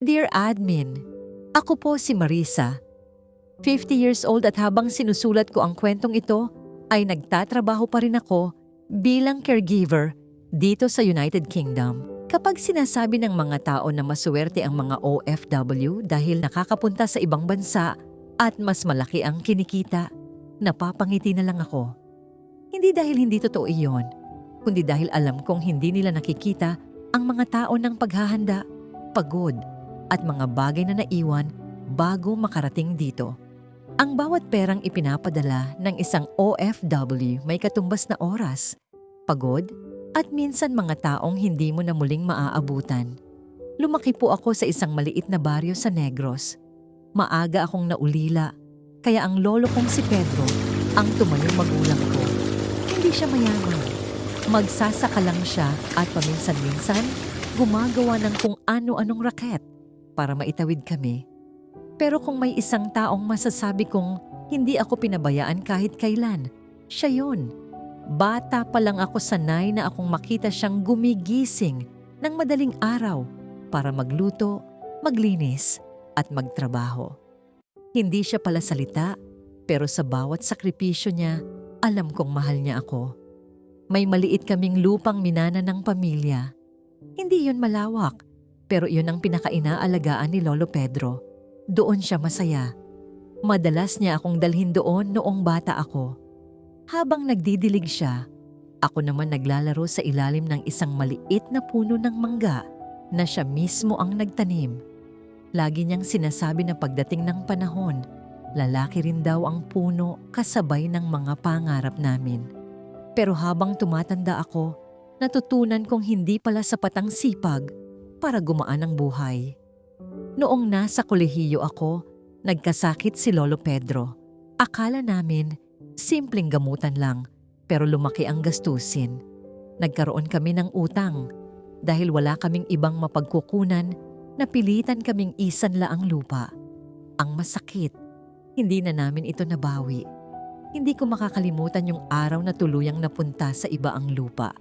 Dear Admin, ako po si Marisa. 50 years old at habang sinusulat ko ang kwentong ito, ay nagtatrabaho pa rin ako bilang caregiver dito sa United Kingdom. Kapag sinasabi ng mga tao na masuwerte ang mga OFW dahil nakakapunta sa ibang bansa at mas malaki ang kinikita, napapangiti na lang ako. Hindi dahil hindi totoo iyon, kundi dahil alam kong hindi nila nakikita ang mga tao ng paghahanda, pagod, at mga bagay na naiwan bago makarating dito. Ang bawat perang ipinapadala ng isang OFW may katumbas na oras, pagod, at minsan mga taong hindi mo na muling maaabutan. Lumaki po ako sa isang maliit na baryo sa Negros. Maaga akong naulila, kaya ang lolo kong si Pedro ang tumayong magulang ko. Hindi siya mayaman. Magsasaka lang siya at paminsan-minsan gumagawa ng kung ano-anong raket para maitawid kami. Pero kung may isang taong masasabi kong hindi ako pinabayaan kahit kailan, siya yun. Bata pa lang ako sanay na akong makita siyang gumigising ng madaling araw para magluto, maglinis at magtrabaho. Hindi siya pala salita, pero sa bawat sakripisyo niya, alam kong mahal niya ako. May maliit kaming lupang minana ng pamilya. Hindi yun malawak, pero yun ang pinakainaalagaan ni Lolo Pedro. Doon siya masaya. Madalas niya akong dalhin doon noong bata ako. Habang nagdidilig siya, ako naman naglalaro sa ilalim ng isang maliit na puno ng mangga na siya mismo ang nagtanim. Lagi niyang sinasabi na pagdating ng panahon, lalaki rin daw ang puno kasabay ng mga pangarap namin. Pero habang tumatanda ako, natutunan kong hindi pala sapat ang sipag para gumaan ang buhay. Noong nasa kolehiyo ako, nagkasakit si Lolo Pedro. Akala namin, simpleng gamutan lang, pero lumaki ang gastusin. Nagkaroon kami ng utang. Dahil wala kaming ibang mapagkukunan, napilitan kaming isanla ang lupa. Ang masakit, hindi na namin ito nabawi. Hindi ko makakalimutan yung araw na tuluyang napunta sa iba ang lupa.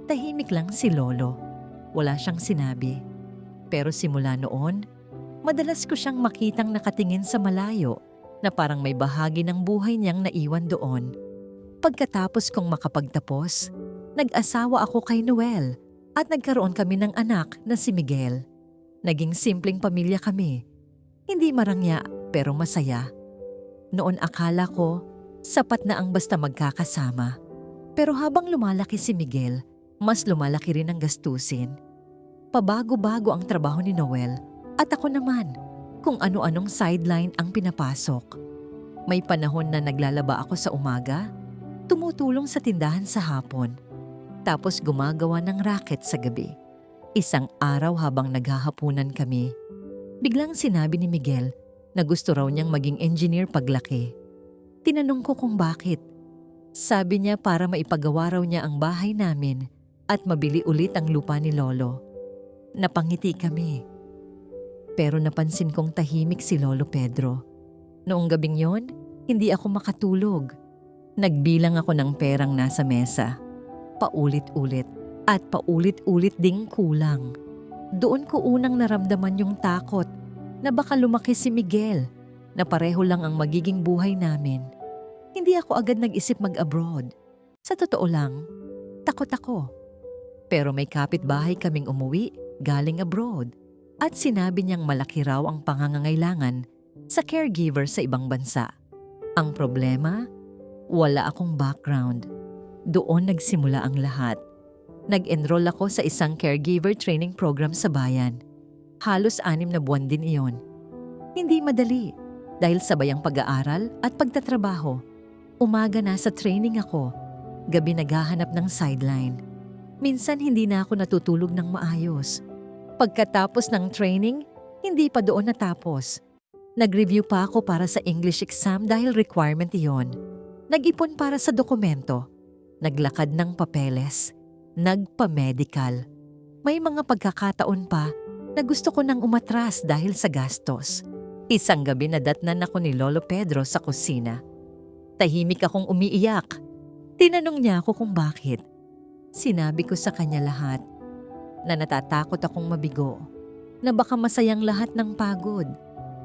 Tahimik lang si Lolo. Wala siyang sinabi. Pero simula noon, madalas ko siyang makitang nakatingin sa malayo na parang may bahagi ng buhay niyang naiwan doon. Pagkatapos kong makapagtapos, nag-asawa ako kay Noel at nagkaroon kami ng anak na si Miguel. Naging simpleng pamilya kami. Hindi marangya pero masaya. Noon akala ko, sapat na ang basta magkakasama. Pero habang lumalaki si Miguel, mas lumalaki rin ang gastusin. Pabago-bago ang trabaho ni Noel at ako naman kung ano-anong sideline ang pinapasok. May panahon na naglalaba ako sa umaga, tumutulong sa tindahan sa hapon, tapos gumagawa ng racket sa gabi. Isang araw habang naghahapunan kami, biglang sinabi ni Miguel na gusto raw niyang maging engineer paglaki. Tinanong ko kung bakit. Sabi niya para maipagawa raw niya ang bahay namin at mabili ulit ang lupa ni Lolo. Napangiti kami. Pero napansin kong tahimik si Lolo Pedro. Noong gabing yon, hindi ako makatulog. Nagbilang ako ng perang nasa mesa. Paulit-ulit at paulit-ulit ding kulang. Doon ko unang naramdaman yung takot na baka lumaki si Miguel na pareho lang ang magiging buhay namin. Hindi ako agad nag-isip mag-abroad. Sa totoo lang, takot ako. Pero may kapitbahay kaming umuwi galing abroad at sinabi niyang malaki raw ang pangangangailangan sa caregiver sa ibang bansa. Ang problema, wala akong background. Doon nagsimula ang lahat. Nag-enroll ako sa isang caregiver training program sa bayan. Halos 6 na buwan din iyon. Hindi madali dahil sabay ang pag-aaral at pagtatrabaho. Umaga nasa training ako, gabi naghahanap ng sideline. Minsan hindi na ako natutulog ng maayos. Pagkatapos ng training, hindi pa doon natapos. Nag-review pa ako para sa English exam dahil requirement iyon. Nag-ipon para sa dokumento. Naglakad ng papeles. Nagpa-medical. May mga pagkakataon pa na gusto ko nang umatras dahil sa gastos. Isang gabi nadatnan ako ni Lolo Pedro sa kusina. Tahimik akong umiiyak. Tinanong niya ako kung bakit. Sinabi ko sa kanya lahat na natatakot akong mabigo. na baka masayang lahat ng pagod,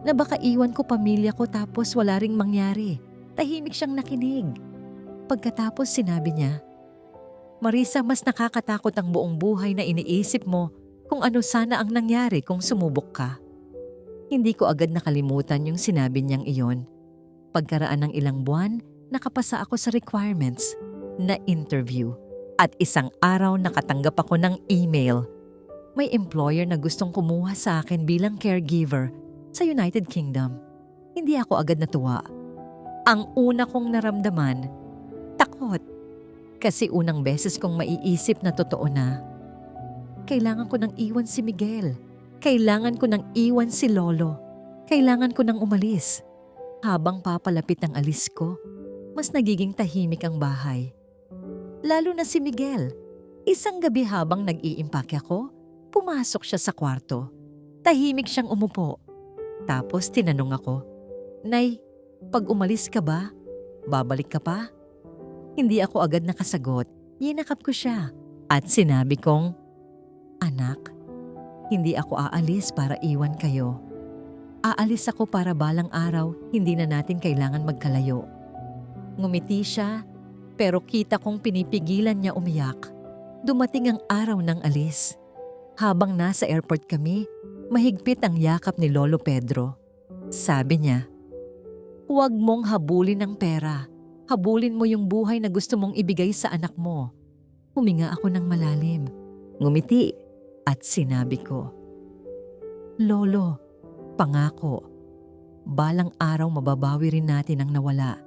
na baka iwan ko pamilya ko tapos wala ring mangyari. Tahimik siyang nakinig. Pagkatapos sinabi niya, "Marisa, mas nakakatakot ang buong buhay na iniisip mo kung ano sana ang nangyari kung sumubok ka." Hindi ko agad nakalimutan yung sinabi niyang iyon. Pagkaraan ng ilang buwan, nakapasa ako sa requirements na interview at isang araw nakatanggap ako ng email. May employer na gustong kumuha sa akin bilang caregiver sa United Kingdom. Hindi ako agad natuwa. Ang una kong naramdaman, takot. Kasi unang beses kong maiisip na totoo na. Kailangan ko nang iwan si Miguel. Kailangan ko nang iwan si Lolo. Kailangan ko nang umalis. Habang papalapit ang alis ko, mas nagiging tahimik ang bahay. Lalo na si Miguel. Isang gabi habang nag-iimpake ako, pumasok siya sa kwarto. Tahimik siyang umupo. Tapos tinanong ako, "Nay, pag umalis ka ba? Babalik ka pa?" Hindi ako agad nakasagot. Yinakap ko siya at sinabi kong, "Anak, hindi ako aalis para iwan kayo. Aalis ako para balang araw hindi na natin kailangan magkalayo." Ngumiti siya, pero kita kong pinipigilan niya umiyak. Dumating ang araw ng alis. Habang nasa airport kami, mahigpit ang yakap ni Lolo Pedro. Sabi niya, "Huwag mong habulin ang pera. Habulin mo yung buhay na gusto mong ibigay sa anak mo." Huminga ako ng malalim. Ngumiti at sinabi ko, "Lolo, pangako, balang araw mababawi rin natin ang nawala."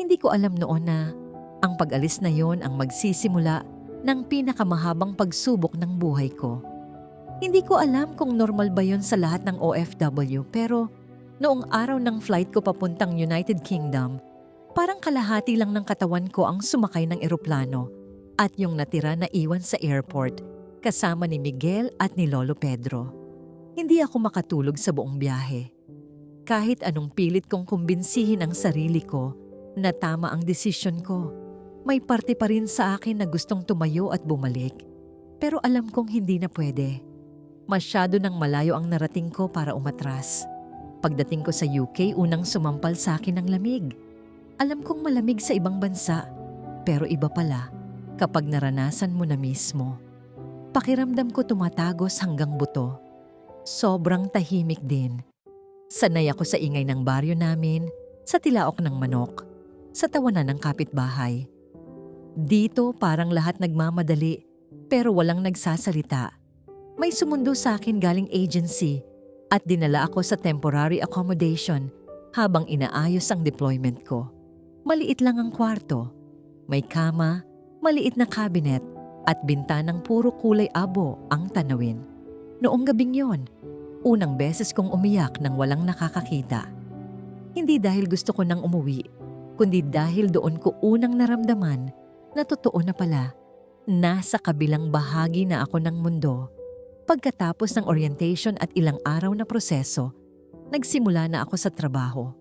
Hindi ko alam noon na ang pag-alis na yon ang magsisimula ng pinakamahabang pagsubok ng buhay ko. Hindi ko alam kung normal ba yon sa lahat ng OFW, pero noong araw ng flight ko papuntang United Kingdom, parang kalahati lang ng katawan ko ang sumakay ng eroplano at yung natira na iwan sa airport kasama ni Miguel at ni Lolo Pedro. Hindi ako makatulog sa buong biyahe. Kahit anong pilit kong kumbinsihin ang sarili ko na tama ang desisyon ko, may parte pa rin sa akin na gustong tumayo at bumalik. Pero alam kong hindi na pwede. Masyado nang malayo ang narating ko para umatras. Pagdating ko sa UK, unang sumampal sa akin ang lamig. Alam kong malamig sa ibang bansa, pero iba pala kapag naranasan mo na mismo. Pakiramdam ko tumatagos hanggang buto. Sobrang tahimik din. Sanay ako sa ingay ng baryo namin, sa tilaok ng manok, sa tawanan ng kapitbahay. Dito parang lahat nagmamadali, pero walang nagsasalita. May sumundo sa akin galing agency at dinala ako sa temporary accommodation habang inaayos ang deployment ko. Maliit lang ang kwarto. May kama, maliit na cabinet at bintanang puro kulay abo ang tanawin. Noong gabing yon, unang beses kong umiyak nang walang nakakakita. Hindi dahil gusto ko nang umuwi, kundi dahil doon ko unang naramdaman na totoo na pala, nasa kabilang bahagi na ako ng mundo. Pagkatapos ng orientation at ilang araw na proseso, nagsimula na ako sa trabaho.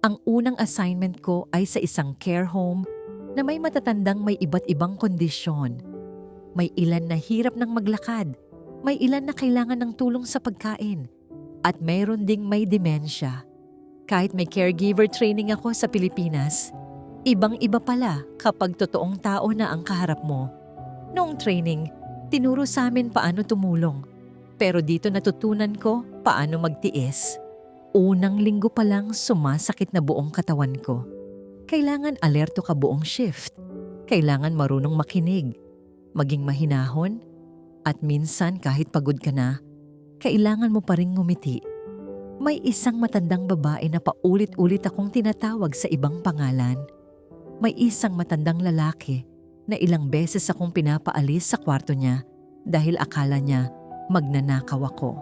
Ang unang assignment ko ay sa isang care home na may matatandang may iba't ibang kondisyon. May ilan na hirap ng maglakad, may ilan na kailangan ng tulong sa pagkain, at mayroon ding may demensya. Kahit may caregiver training ako sa Pilipinas, ibang-iba pala kapag totoong tao na ang kaharap mo. Noong training, tinuro sa amin paano tumulong. Pero dito natutunan ko paano magtiis. Unang linggo pa lang sumasakit na buong katawan ko. Kailangan alerto ka buong shift. Kailangan marunong makinig, maging mahinahon, at minsan kahit pagod ka na, kailangan mo pa rin ngumiti. May isang matandang babae na paulit-ulit akong tinatawag sa ibang pangalan. May isang matandang lalaki na ilang beses akong pinapaalis sa kwarto niya dahil akala niya magnanakaw ako.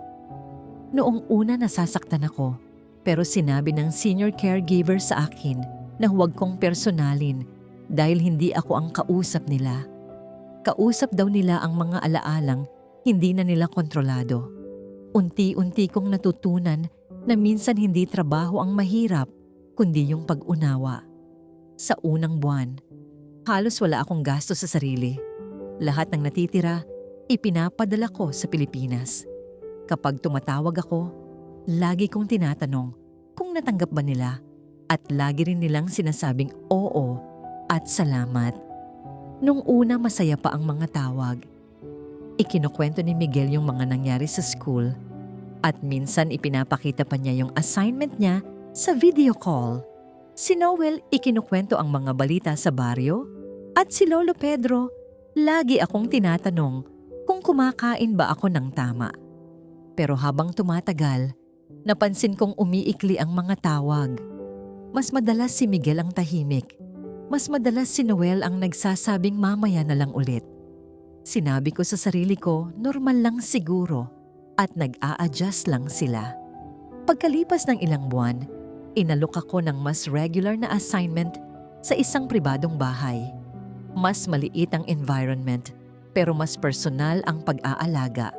Noong una nasasaktan ako, pero sinabi ng senior caregiver sa akin na huwag kong personalin dahil hindi ako ang kausap nila. Kausap daw nila ang mga alaalang hindi na nila kontrolado. Unti-unti kong natutunan na minsan hindi trabaho ang mahirap, kundi yung pag-unawa. Sa unang buwan, halos wala akong gasto sa sarili. Lahat ng natitira, ipinapadala ko sa Pilipinas. Kapag tumatawag ako, lagi kong tinatanong kung natanggap ba nila at lagi rin nilang sinasabing oo at salamat. Nung una masaya pa ang mga tawag. Ikinukwento ni Miguel yung mga nangyari sa school at minsan ipinapakita pa niya yung assignment niya sa video call. Si Noel ikinukwento ang mga balita sa baryo at si Lolo Pedro, lagi akong tinatanong kung kumakain ba ako ng tama. Pero habang tumatagal, napansin kong umiikli ang mga tawag. Mas madalas si Miguel ang tahimik. Mas madalas si Noel ang nagsasabing mamaya na lang ulit. Sinabi ko sa sarili ko, normal lang siguro at nag-a-adjust lang sila. Pagkalipas ng ilang buwan, inalok ako ng mas regular na assignment sa isang pribadong bahay. Mas maliit ang environment pero mas personal ang pag-aalaga.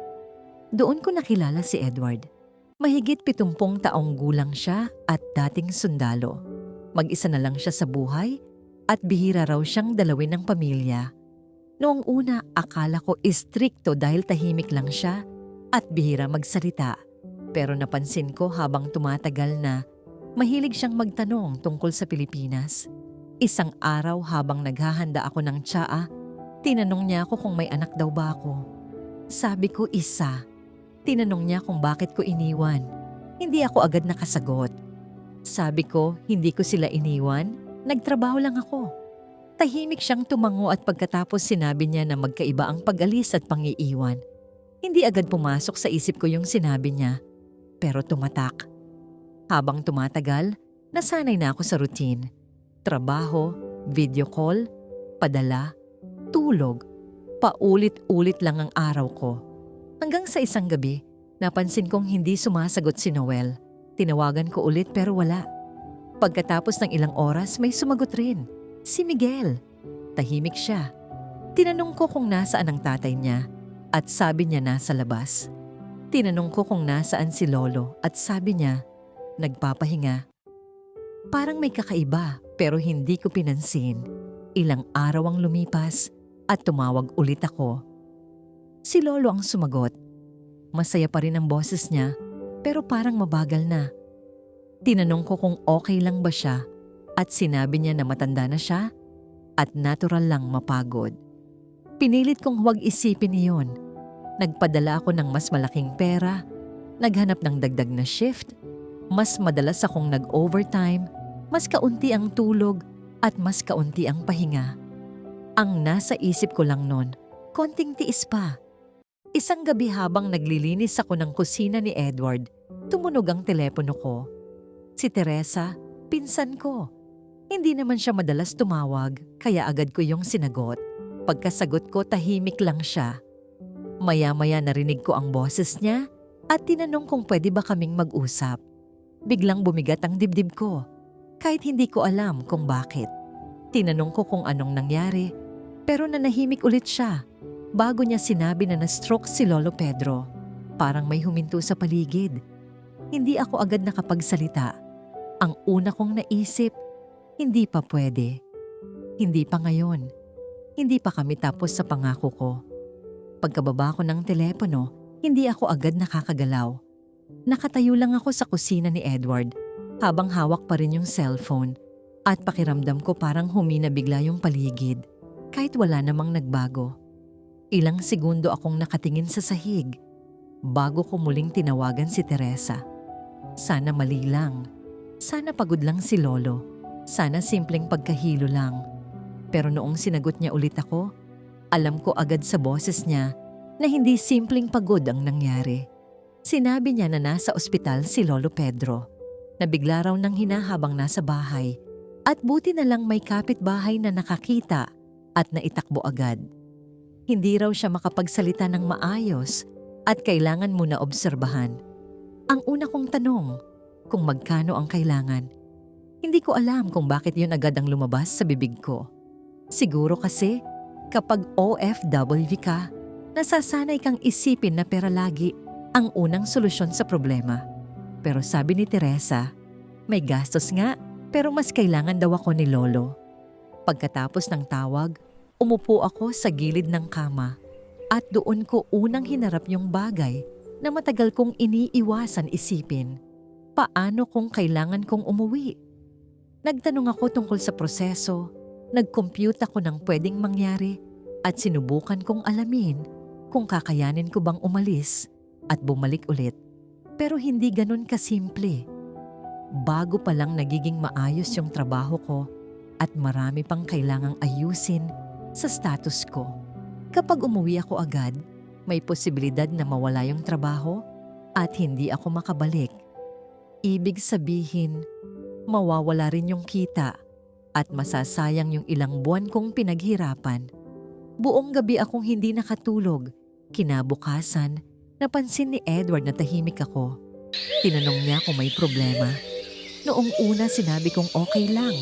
Doon ko nakilala si Edward. Mahigit 70 taong gulang siya at dating sundalo. Mag-isa na lang siya sa buhay at bihira raw siyang dalawin ng pamilya. Noong una, akala ko istrikto dahil tahimik lang siya at bihira magsalita. Pero napansin ko habang tumatagal na mahilig siyang magtanong tungkol sa Pilipinas. Isang araw habang naghahanda ako ng tsaa, tinanong niya ako kung may anak daw ba ako. Sabi ko isa. Tinanong niya kung bakit ko iniwan. Hindi ako agad nakasagot. Sabi ko, hindi ko sila iniwan, nagtrabaho lang ako. Tahimik siyang tumango at pagkatapos sinabi niya na magkaiba ang pag-alis at pangiiwan. Hindi agad pumasok sa isip ko yung sinabi niya, pero tumatak. Habang tumatagal, nasanay na ako sa routine. Trabaho, video call, padala, tulog. Paulit-ulit lang ang araw ko. Hanggang sa isang gabi, napansin kong hindi sumasagot si Noel. Tinawagan ko ulit pero wala. Pagkatapos ng ilang oras may sumagot rin. Si Miguel. Tahimik siya. Tinanong ko kung nasaan ang tatay niya at sabi niya nasa labas. Tinanong ko kung nasaan si Lolo at sabi niya, nagpapahinga. Parang may kakaiba pero hindi ko pinansin. Ilang araw ang lumipas at tumawag ulit ako. Si Lolo ang sumagot. Masaya pa rin ang boses niya pero parang mabagal na. Tinanong ko kung okay lang ba siya at sinabi niya na matanda na siya at natural lang mapagod. Pinilit kong huwag isipin iyon. Nagpadala ako ng mas malaking pera, naghanap ng dagdag na shift, mas madalas akong nag-overtime, mas kaunti ang tulog at mas kaunti ang pahinga. Ang nasa isip ko lang nun, konting tiis pa. Isang gabi habang naglilinis ako ng kusina ni Edward, tumunog ang telepono ko. Si Teresa, pinsan ko. Hindi naman siya madalas tumawag, kaya agad ko yung sinagot. Pagkasagot ko, tahimik lang siya. Maya-maya narinig ko ang boses niya at tinanong kung pwede ba kaming mag-usap. Biglang bumigat ang dibdib ko, kahit hindi ko alam kung bakit. Tinanong ko kung anong nangyari, pero nanahimik ulit siya. Bago niya sinabi na na-stroke si Lolo Pedro, parang may huminto sa paligid. Hindi ako agad nakapagsalita. Ang una kong naisip, hindi pa pwede. Hindi pa ngayon. Hindi pa kami tapos sa pangako ko. Pagkababa ko ng telepono, hindi ako agad nakakagalaw. Nakatayo lang ako sa kusina ni Edward habang hawak pa rin yung cellphone at pakiramdam ko parang humina bigla yung paligid kahit wala namang nagbago. Ilang segundo akong nakatingin sa sahig bago ko muling tinawagan si Teresa. Sana mali lang. Sana pagod lang si Lolo. Sana simpleng pagkahilo lang. Pero noong sinagot niya ulit ako, alam ko agad sa boses niya na hindi simpleng pagod ang nangyari. Sinabi niya na nasa ospital si Lolo Pedro. Nabigla raw ng hina habang nasa bahay at buti na lang may kapitbahay na nakakita at naitakbo agad. Hindi raw siya makapagsalita ng maayos at kailangan muna obserbahan. Ang una kong tanong, kung magkano ang kailangan. Hindi ko alam kung bakit yun agad ang lumabas sa bibig ko. Siguro kasi kapag OFW ka, nasasanay kang isipin na pera lagi ang unang solusyon sa problema. Pero sabi ni Teresa, may gastos nga pero mas kailangan daw ako ni Lolo. Pagkatapos ng tawag, umupo ako sa gilid ng kama at doon ko unang hinarap yung bagay na matagal kong iniiwasan isipin. Paano kung kailangan kong umuwi? Nagtanong ako tungkol sa proseso, nag-compute ako ng pwedeng mangyari at sinubukan kong alamin kung kakayanin ko bang umalis at bumalik ulit. Pero hindi ganun kasimple. Bago pa lang nagiging maayos yung trabaho ko at marami pang kailangang ayusin sa status ko. Kapag umuwi ako agad, may posibilidad na mawala yung trabaho at hindi ako makabalik. Ibig sabihin, mawawala rin yung kita at masasayang yung ilang buwan kong pinaghirapan. Buong gabi akong hindi nakatulog. Kinabukasan, napansin ni Edward na tahimik ako. Tinanong niya kung may problema. Noong una sinabi kong okay lang,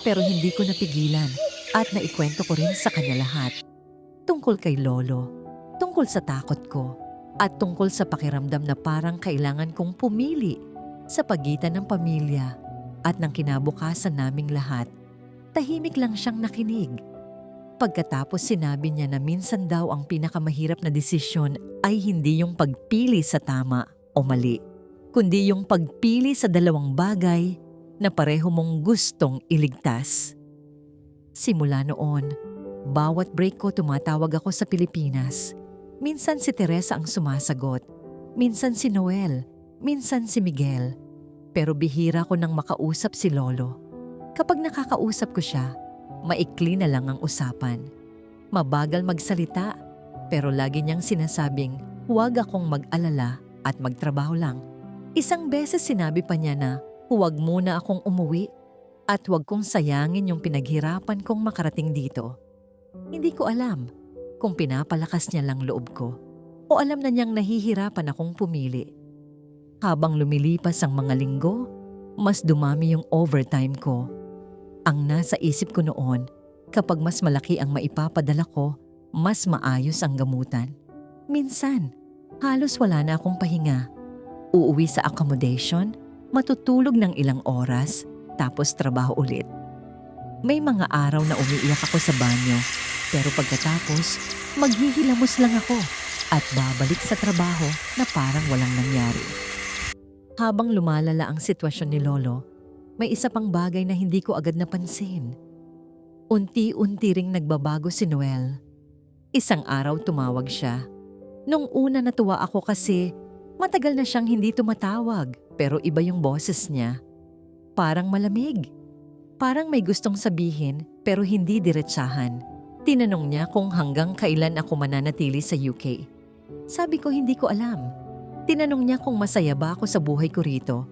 pero hindi ko napigilan at naikwento ko rin sa kanya lahat. Tungkol kay Lolo, tungkol sa takot ko, at tungkol sa pakiramdam na parang kailangan kong pumili sa pagitan ng pamilya at ng kinabukasan naming lahat. Tahimik lang siyang nakinig. Pagkatapos sinabi niya na minsan daw ang pinakamahirap na desisyon ay hindi yung pagpili sa tama o mali, kundi yung pagpili sa dalawang bagay na pareho mong gustong iligtas. Simula noon, bawat break ko tumatawag ako sa Pilipinas. Minsan si Teresa ang sumasagot, minsan si Noel, minsan si Miguel. Pero bihira ko nang makausap si Lolo. Kapag nakakausap ko siya, maikli na lang ang usapan. Mabagal magsalita, pero lagi niyang sinasabing huwag akong mag-alala at magtrabaho lang. Isang beses sinabi pa niya na huwag muna akong umuwi at huwag kong sayangin yung pinaghirapan kong makarating dito. Hindi ko alam kung pinapalakas niya lang loob ko o alam na niyang nahihirapan akong pumili. Habang lumilipas ang mga linggo, mas dumami yung overtime ko. Ang nasa isip ko noon, kapag mas malaki ang maipapadala ko, mas maayos ang gamutan. Minsan, halos wala na akong pahinga. Uuwi sa accommodation, matutulog ng ilang oras, tapos trabaho ulit. May mga araw na umiiyak ako sa banyo, pero pagkatapos, maghihilamos lang ako at babalik sa trabaho na parang walang nangyari. Habang lumalala ang sitwasyon ni Lolo, may isa pang bagay na hindi ko agad napansin. Unti-unti ring nagbabago si Noel. Isang araw tumawag siya. Nung una natuwa ako kasi matagal na siyang hindi tumatawag, pero iba yung boses niya. Parang malamig. Parang may gustong sabihin pero hindi diretsahan. Tinanong niya kung hanggang kailan ako mananatili sa UK. Sabi ko hindi ko alam. Tinanong niya kung masaya ba ako sa buhay ko rito.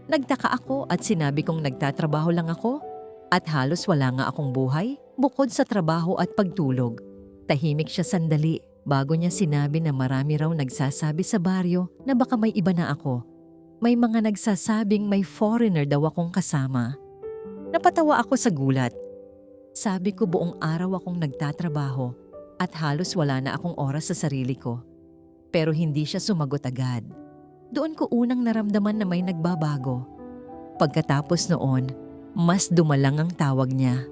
Nagtaka ako at sinabi kong nagtatrabaho lang ako at halos wala nga akong buhay bukod sa trabaho at pagtulog. Tahimik siya sandali bago niya sinabi na marami raw nagsasabi sa baryo na baka may iba na ako. May mga nagsasabing may foreigner daw akong kasama. Napatawa ako sa gulat. Sabi ko buong araw akong nagtatrabaho at halos wala na akong oras sa sarili ko. Pero hindi siya sumagot agad. Doon ko unang naramdaman na may nagbabago. Pagkatapos noon, mas dumalang ang tawag niya.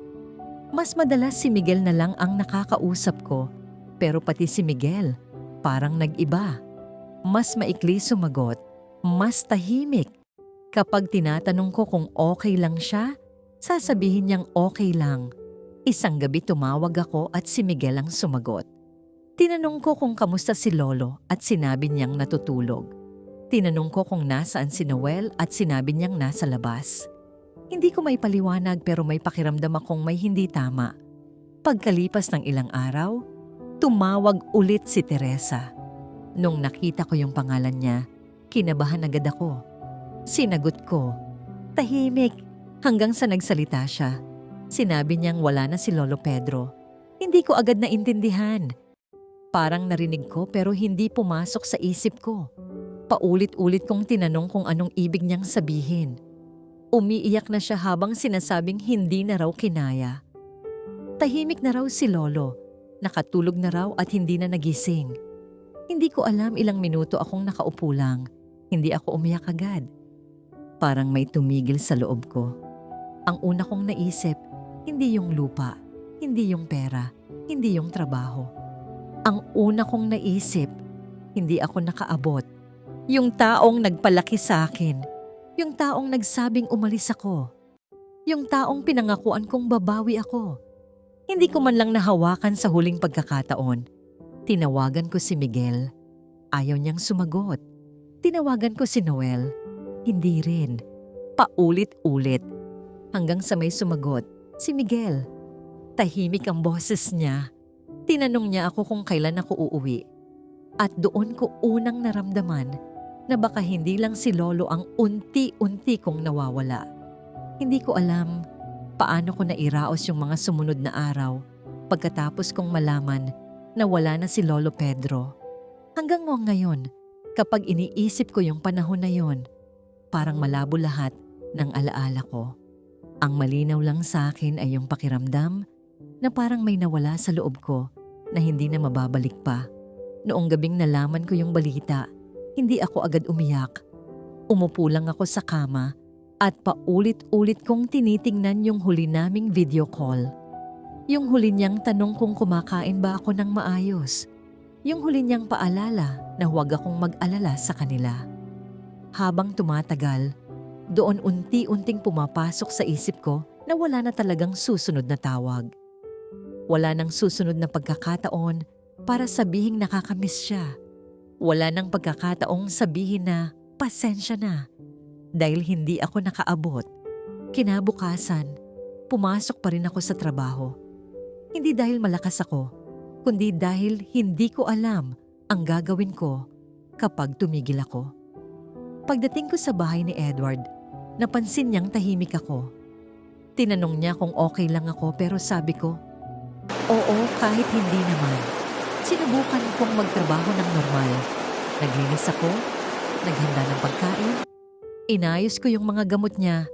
Mas madalas si Miguel na lang ang nakakausap ko, pero pati si Miguel parang nag-iba. Mas maikli sumagot, mas tahimik. Kapag tinatanong ko kung okay lang siya, sasabihin niyang okay lang. Isang gabi tumawag ako at si Miguel ang sumagot. Tinanong ko kung kamusta si Lolo at sinabi niyang natutulog. Tinanong ko kung nasaan si Noel at sinabi niyang nasa labas. Hindi ko may paliwanag pero may pakiramdam akong may hindi tama. Pagkalipas ng ilang araw, tumawag ulit si Teresa. Nung nakita ko yung pangalan niya, kinabahan agad ako. Sinagot ko, tahimik, hanggang sa nagsalita siya. Sinabi niyang wala na si Lolo Pedro. Hindi ko agad naintindihan. Parang narinig ko pero hindi pumasok sa isip ko. Paulit-ulit kong tinanong kung anong ibig niyang sabihin. Umiiyak na siya habang sinasabing hindi na raw kinaya. Tahimik na raw si Lolo. Nakatulog na raw at hindi na nagising. Hindi ko alam ilang minuto akong nakaupo lang. Hindi ako umiyak agad. Parang may tumigil sa loob ko. Ang una kong naisip, hindi yung lupa, hindi yung pera, hindi yung trabaho. Ang una kong naisip, hindi ako nakaabot, Yung taong nagpalaki sa akin. Yung taong nagsabing umalis ako. Yung taong pinangakuan kong babawi ako. Hindi ko man lang nahawakan sa huling pagkakataon. Tinawagan ko si Miguel. Ayaw niyang sumagot. Tinawagan ko si Noel. Hindi rin. Paulit-ulit. Hanggang sa may sumagot, si Miguel. Tahimik ang boses niya. Tinanong niya ako kung kailan ako uuwi. At doon ko unang naramdaman na baka hindi lang si Lolo ang unti-unti kong nawawala. Hindi ko alam paano ko nairaos yung mga sumunod na araw pagkatapos kong malaman na wala na si Lolo Pedro. Hanggang ngayon, kapag iniisip ko yung panahon na yon, parang malabo lahat ng alaala ko. Ang malinaw lang sa akin ay yung pakiramdam na parang may nawala sa loob ko na hindi na mababalik pa. Noong gabing nalaman ko yung balita, hindi ako agad umiyak. Umupo lang ako sa kama at paulit-ulit kong tinitingnan yung huli naming video call. Yung huli niyang tanong kung kumakain ba ako ng maayos. Yung huli niyang paalala na huwag akong mag-alala sa kanila. Habang tumatagal, doon unti-unting pumapasok sa isip ko na wala na talagang susunod na tawag. Wala nang susunod na pagkakataon para sabihing nakakamiss siya. Wala nang pagkakataong sabihin na pasensya na dahil hindi ako nakaabot. Kinabukasan, pumasok pa rin ako sa trabaho. Hindi dahil malakas ako, kundi dahil hindi ko alam ang gagawin ko kapag tumigil ako. Pagdating ko sa bahay ni Edward, napansin niyang tahimik ako. Tinanong niya kung okay lang ako pero sabi ko, oo kahit hindi naman. Sinubukan kong magtrabaho ng normal. Naglinis ako, naghanda ng pagkain, inayos ko yung mga gamot niya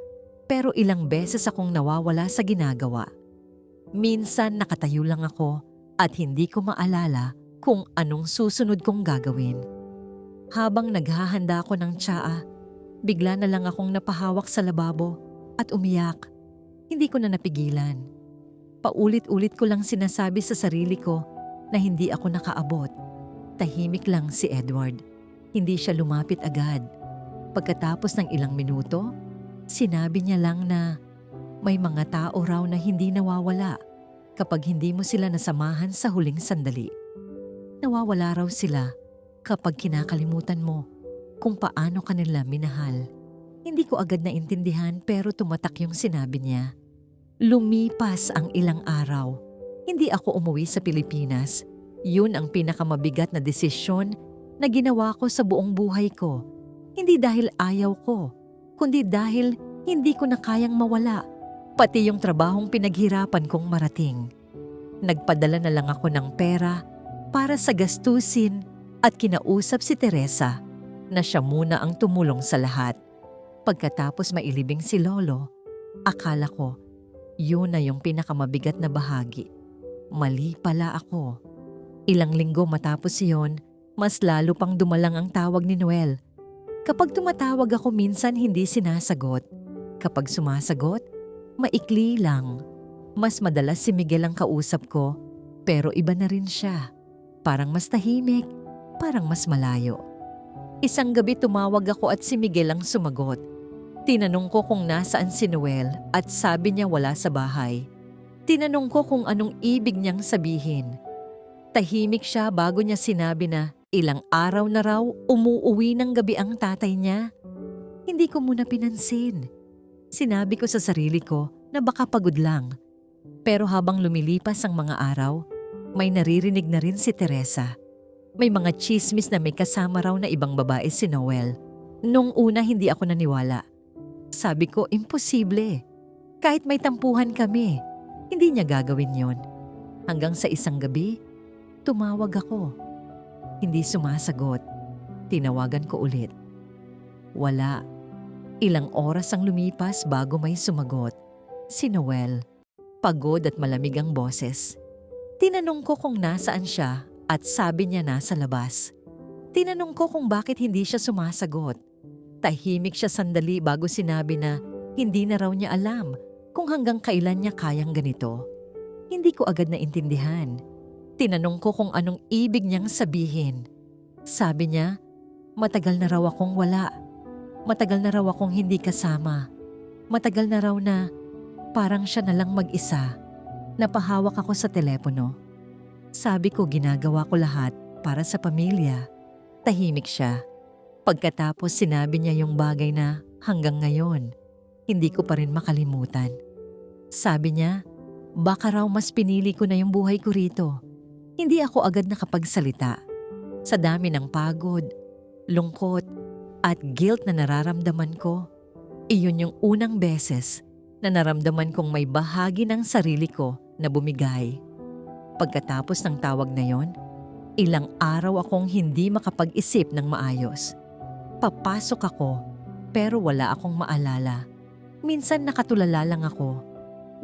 pero ilang beses akong nawawala sa ginagawa. Minsan nakatayo lang ako at hindi ko maalala kung anong susunod kong gagawin. Habang naghahanda ako ng tsaa, bigla na lang akong napahawak sa lababo at umiyak. Hindi ko na napigilan. Paulit-ulit ko lang sinasabi sa sarili ko na hindi ako nakaabot. Tahimik lang si Edward. Hindi siya lumapit agad. Pagkatapos ng ilang minuto, sinabi niya lang na may mga tao raw na hindi nawawala kapag hindi mo sila nasamahan sa huling sandali. Nawawala raw sila kapag kinakalimutan mo kung paano ka nila minahal. Hindi ko agad naintindihan pero tumatak yung sinabi niya. Lumipas ang ilang araw. Hindi ako umuwi sa Pilipinas. Yun ang pinakamabigat na desisyon na ginawa ko sa buong buhay ko. Hindi dahil ayaw ko, kundi dahil hindi ko na kayang mawala. Pati yung trabahong pinaghirapan kong marating. Nagpadala na lang ako ng pera para sa gastusin at kinausap si Teresa na siya muna ang tumulong sa lahat. Pagkatapos mailibing si Lolo, akala ko yun na yung pinakamabigat na bahagi. Mali pala ako. Ilang linggo matapos yon, mas lalo pang dumalang ang tawag ni Noel. Kapag tumatawag ako minsan hindi sinasagot. Kapag sumasagot, maikli lang. Mas madalas si Miguel ang kausap ko, pero iba na rin siya. Parang mas tahimik, parang mas malayo. Isang gabi tumawag ako at si Miguel ang sumagot. Tinanong ko kung nasaan si Noel at sabi niya wala sa bahay. Tinanong ko kung anong ibig niyang sabihin. Tahimik siya bago niya sinabi na ilang araw na raw umuuwi ng gabi ang tatay niya. Hindi ko muna pinansin. Sinabi ko sa sarili ko na baka pagod lang. Pero habang lumilipas ang mga araw, may naririnig na rin si Teresa. May mga chismis na may kasama raw na ibang babae si Noel. Nung una hindi ako naniwala. Sabi ko, imposible. Kahit may tampuhan kami, hindi niya gagawin yon. Hanggang sa isang gabi, tumawag ako. Hindi sumasagot. Tinawagan ko ulit. Wala. Ilang oras ang lumipas bago may sumagot. Si Noel. Pagod at malamig ang boses. Tinanong ko kung nasaan siya at sabi niya nasa labas. Tinanong ko kung bakit hindi siya sumasagot. Tahimik siya sandali bago sinabi na hindi na raw niya alam kung hanggang kailan niya kayang ganito. Hindi ko agad naintindihan. Tinanong ko kung anong ibig niyang sabihin. Sabi niya, Matagal na raw akong wala. Matagal na raw akong hindi kasama. Matagal na raw na parang siya na lang mag-isa. Napahawak ako sa telepono. Sabi ko ginagawa ko lahat para sa pamilya. Tahimik siya. Pagkatapos sinabi niya yung bagay na hanggang ngayon, hindi ko pa rin makalimutan. Sabi niya, baka raw mas pinili ko na yung buhay ko rito. Hindi ako agad nakapagsalita. Sa dami ng pagod, lungkot, at guilt na nararamdaman ko, iyon yung unang beses na naramdaman kong may bahagi ng sarili ko na bumigay. Pagkatapos ng tawag na yon, ilang araw akong hindi makapag-isip ng maayos. Papasok ako pero wala akong maalala. Minsan nakatulala lang ako.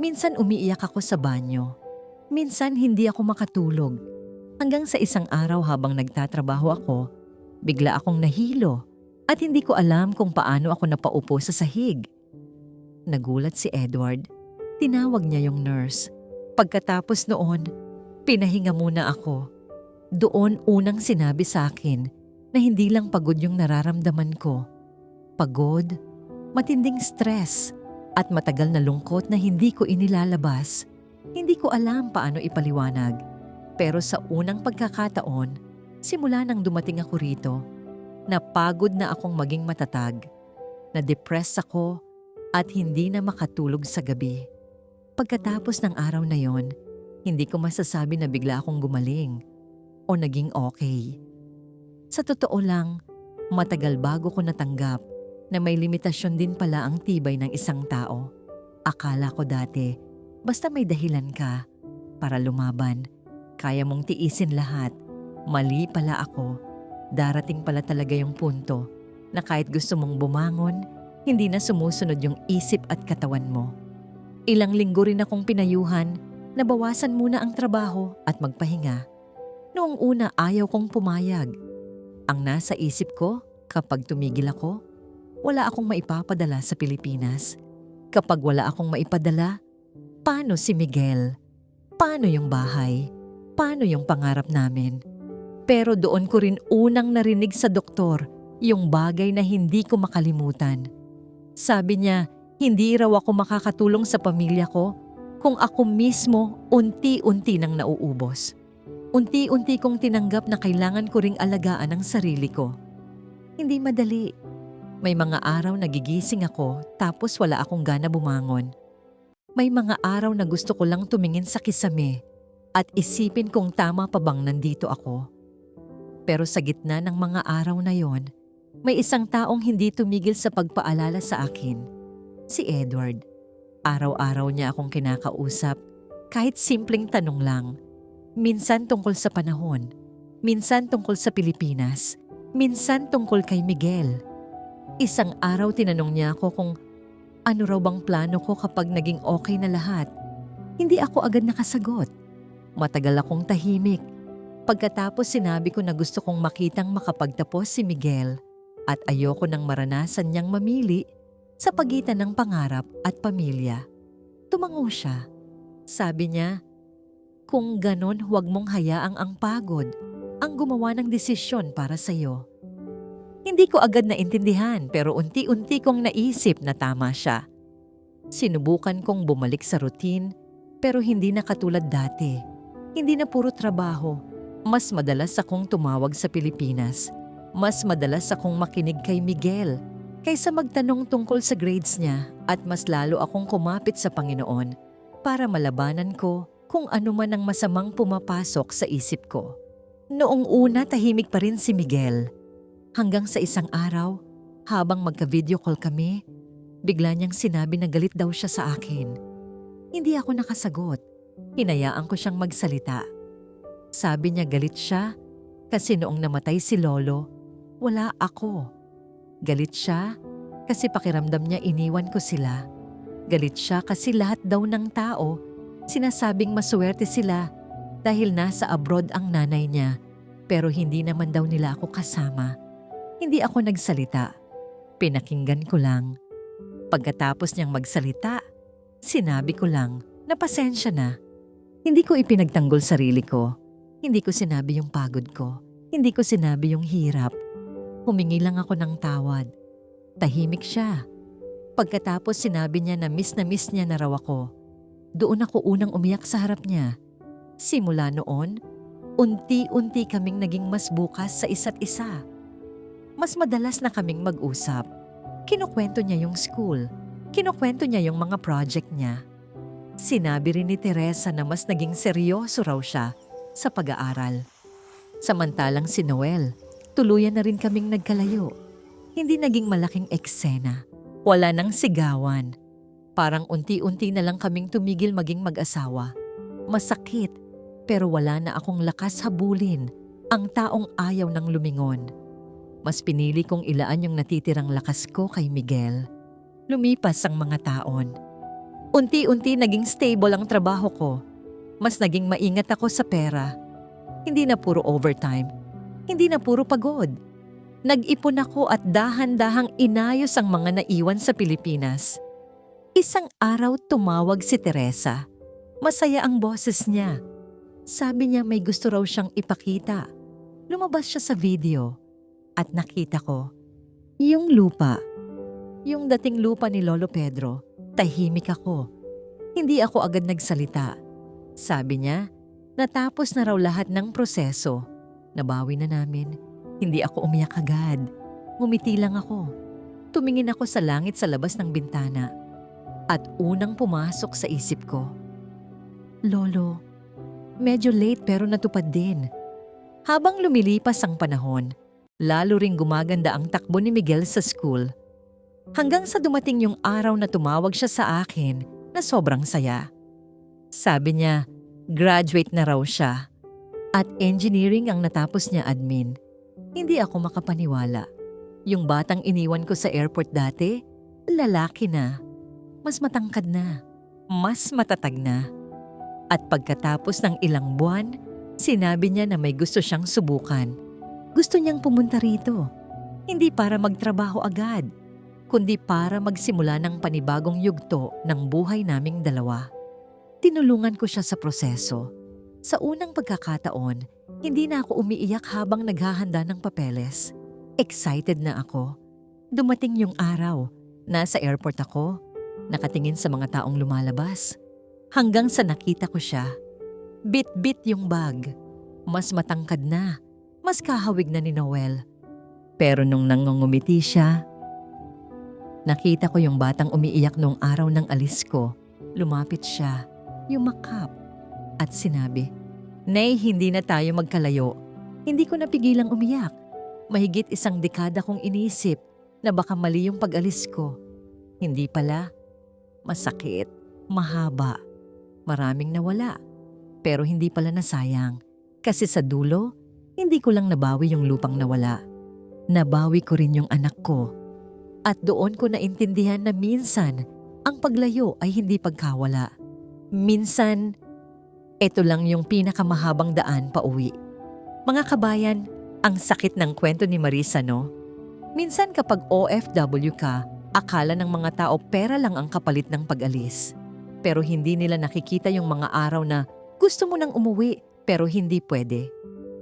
Minsan umiiyak ako sa banyo. Minsan hindi ako makatulog. Hanggang sa isang araw habang nagtatrabaho ako, bigla akong nahilo at hindi ko alam kung paano ako napaupo sa sahig. Nagulat si Edward. Tinawag niya yung nurse. Pagkatapos noon, pinahinga muna ako. Doon unang sinabi sa akin na hindi lang pagod yung nararamdaman ko. Pagod, matinding stress, at matagal na lungkot na hindi ko inilalabas. Hindi ko alam paano ipaliwanag. Pero sa unang pagkakataon, simula nang dumating ako rito, napagod na akong maging matatag. Na-depress ako at hindi na makatulog sa gabi. Pagkatapos ng araw na yon, hindi ko masasabi na bigla akong gumaling o naging okay. Sa totoo lang, matagal bago ko natanggap na may limitasyon din pala ang tibay ng isang tao. Akala ko dati, basta may dahilan ka para lumaban, kaya mong tiisin lahat. Mali pala ako. Darating pala talaga yung punto na kahit gusto mong bumangon, hindi na sumusunod yung isip at katawan mo. Ilang linggo rin akong pinayuhan na bawasan muna ang trabaho at magpahinga. Noong una ayaw kong pumayag. Ang nasa isip ko, kapag tumigil ako, wala akong maipapadala sa Pilipinas. Kapag wala akong maipadala, paano si Miguel? Paano yung bahay? Paano yung pangarap namin? Pero doon ko rin unang narinig sa doktor yung bagay na hindi ko makalimutan. Sabi niya, hindi raw ako makakatulong sa pamilya ko kung ako mismo unti-unti nang nauubos. Unti-unti kong tinanggap na kailangan ko ring alagaan ang sarili ko. Hindi madali. May mga araw nagigising ako tapos wala akong gana bumangon. May mga araw na gusto ko lang tumingin sa kisame at isipin kung tama pa bang nandito ako. Pero sa gitna ng mga araw na yon, may isang taong hindi tumigil sa pagpaalala sa akin. Si Edward. Araw-araw niya akong kinakausap kahit simpleng tanong lang. Minsan tungkol sa panahon, minsan tungkol sa Pilipinas, minsan tungkol kay Miguel. Isang araw tinanong niya ako kung ano raw bang plano ko kapag naging okay na lahat. Hindi ako agad nakasagot. Matagal akong tahimik. Pagkatapos sinabi ko na gusto kong makitang makapagtapos si Miguel at ayoko nang maranasan niyang mamili sa pagitan ng pangarap at pamilya. Tumango siya. Sabi niya, kung ganon huwag mong hayaang ang pagod ang gumawa ng desisyon para sa iyo. Hindi ko agad naintindihan pero unti-unti kong naisip na tama siya. Sinubukan kong bumalik sa routine pero hindi na katulad dati. Hindi na puro trabaho. Mas madalas akong tumawag sa Pilipinas. Mas madalas akong makinig kay Miguel kaysa magtanong tungkol sa grades niya at mas lalo akong kumapit sa Panginoon para malabanan ko kung ano man ang masamang pumapasok sa isip ko. Noong una tahimik pa rin si Miguel. Hanggang sa isang araw, habang magka-video call kami, bigla niyang sinabi na galit daw siya sa akin. Hindi ako nakasagot. Hinayaan ko siyang magsalita. Sabi niya galit siya kasi noong namatay si Lolo, wala ako. Galit siya kasi pakiramdam niya iniwan ko sila. Galit siya kasi lahat daw ng tao sinasabing maswerte sila dahil nasa abroad ang nanay niya pero hindi naman daw nila ako kasama. Hindi ako nagsalita. Pinakinggan ko lang. Pagkatapos niyang magsalita, sinabi ko lang na pasensya na. Hindi ko ipinagtanggol sarili ko. Hindi ko sinabi yung pagod ko. Hindi ko sinabi yung hirap. Humingi lang ako ng tawad. Tahimik siya. Pagkatapos sinabi niya na miss niya na raw ako. Doon ako unang umiyak sa harap niya. Simula noon, unti-unti kaming naging mas bukas sa isa't isa. Mas madalas na kaming mag-usap. Kinukwento niya yung school. Kinukwento niya yung mga project niya. Sinabi rin ni Teresa na mas naging seryoso raw siya sa pag-aaral. Samantalang si Noel, tuluyan na rin kaming nagkalayo. Hindi naging malaking eksena. Wala nang sigawan. Parang unti-unti na lang kaming tumigil maging mag-asawa. Masakit, pero wala na akong lakas habulin ang taong ayaw ng lumingon. Mas pinili kong ilaan yung natitirang lakas ko kay Miguel. Lumipas ang mga taon. Unti-unti naging stable ang trabaho ko. Mas naging maingat ako sa pera. Hindi na puro overtime. Hindi na puro pagod. Nag-ipon ako at dahan-dahang inayos ang mga naiwan sa Pilipinas. Isang araw tumawag si Teresa. Masaya ang boses niya. Sabi niya may gusto raw siyang ipakita. Lumabas siya sa video. At nakita ko, yung lupa. Yung dating lupa ni Lolo Pedro, tahimik ako. Hindi ako agad nagsalita. Sabi niya, natapos na raw lahat ng proseso. Nabawi na namin. Hindi ako umiyak agad. Ngumiti lang ako. Tumingin ako sa langit sa labas ng bintana. At unang pumasok sa isip ko, Lolo, medyo late pero natupad din. Habang lumilipas ang panahon, lalo ring gumaganda ang takbo ni Miguel sa school. Hanggang sa dumating yung araw na tumawag siya sa akin na sobrang saya. Sabi niya, graduate na raw siya. At engineering ang natapos niya, admin. Hindi ako makapaniwala. Yung batang iniwan ko sa airport dati, lalaki na. Mas matangkad na. Mas matatag na. At pagkatapos ng ilang buwan, sinabi niya na may gusto siyang subukan. Gusto niyang pumunta rito. Hindi para magtrabaho agad, kundi para magsimula ng panibagong yugto ng buhay naming dalawa. Tinulungan ko siya sa proseso. Sa unang pagkakataon, hindi na ako umiiyak habang naghahanda ng papeles. Excited na ako. Dumating yung araw. Nasa airport ako, nakatingin sa mga taong lumalabas. Hanggang sa nakita ko siya. Bit-bit yung bag. Mas matangkad na. Mas kahawig na ni Noel. Pero nung nangungumiti siya, nakita ko yung batang umiiyak nung araw ng alis ko. Lumapit siya, yumakap, at sinabi, Nay, hindi na tayo magkalayo. Hindi ko napigilang umiyak. Mahigit 1 dekada kong iniisip na baka mali yung pag-alis ko. Hindi pala. Masakit, mahaba, maraming nawala. Pero hindi pala nasayang. Kasi sa dulo, hindi ko lang nabawi yung lupang nawala. Nabawi ko rin yung anak ko. At doon ko naintindihan na minsan, ang paglayo ay hindi pagkawala. Minsan, ito lang yung pinakamahabang daan pa uwi. Mga kabayan, ang sakit ng kwento ni Marisa, no? Minsan kapag OFW ka, akala ng mga tao pera lang ang kapalit ng pag-alis. Pero hindi nila nakikita yung mga araw na gusto mo nang umuwi pero hindi pwede.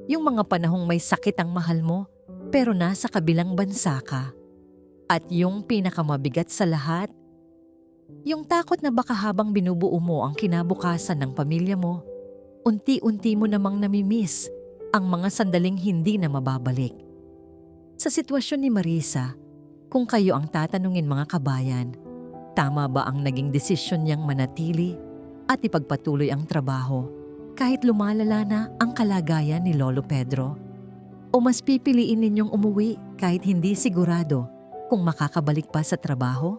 Yung mga panahong may sakit ang mahal mo pero nasa kabilang bansa ka. At yung pinakamabigat sa lahat, yung takot na baka habang binubuo mo ang kinabukasan ng pamilya mo, unti-unti mo namang namimiss ang mga sandaling hindi na mababalik. Sa sitwasyon ni Marisa, kung kayo ang tatanungin mga kabayan, tama ba ang naging desisyon niyang manatili at ipagpatuloy ang trabaho kahit lumalala na ang kalagayan ni Lolo Pedro? O mas pipiliin ninyong umuwi kahit hindi sigurado kung makakabalik pa sa trabaho?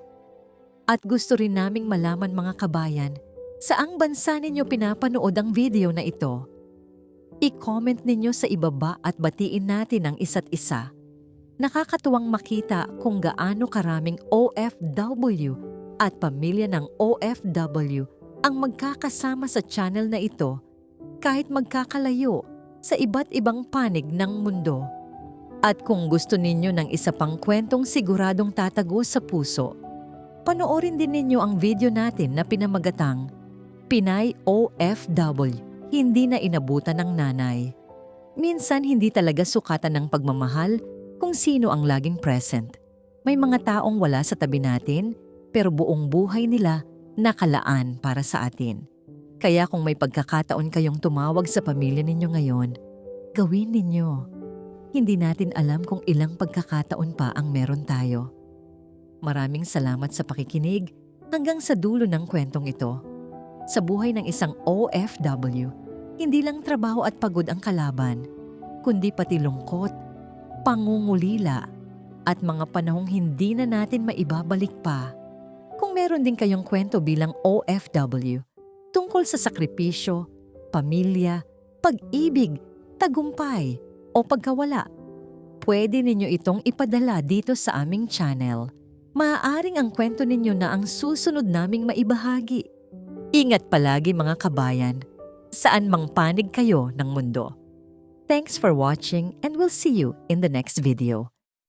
At gusto rin naming malaman mga kabayan, saang bansa ninyo pinapanood ang video na ito? I-comment ninyo sa ibaba at batiin natin ang isa't isa. Nakakatuwang makita kung gaano karaming OFW at pamilya ng OFW ang magkakasama sa channel na ito kahit magkakalayo sa iba't ibang panig ng mundo. At kung gusto ninyo ng isa pang kwentong siguradong tatago sa puso, panoorin din ninyo ang video natin na pinamagatang Pinay OFW, hindi na inabutan ng nanay. Minsan hindi talaga sukatan ng pagmamahal Kung sino ang laging present. May mga taong wala sa tabi natin pero buong buhay nila nakalaan para sa atin. Kaya kung may pagkakataon kayong tumawag sa pamilya ninyo ngayon, gawin ninyo. Hindi natin alam kung ilang pagkakataon pa ang meron tayo. Maraming salamat sa pakikinig hanggang sa dulo ng kwentong ito. Sa buhay ng isang OFW, hindi lang trabaho at pagod ang kalaban, kundi pati lungkot, pangungulila, at mga panahong hindi na natin maibabalik pa. Kung meron din kayong kwento bilang OFW, tungkol sa sakripisyo, pamilya, pag-ibig, tagumpay, o pagkawala, pwede ninyo itong ipadala dito sa aming channel. Maaaring ang kwento ninyo na ang susunod naming maibahagi. Ingat palagi mga kabayan, saan mang panig kayo ng mundo. Thanks for watching and we'll see you in the next video.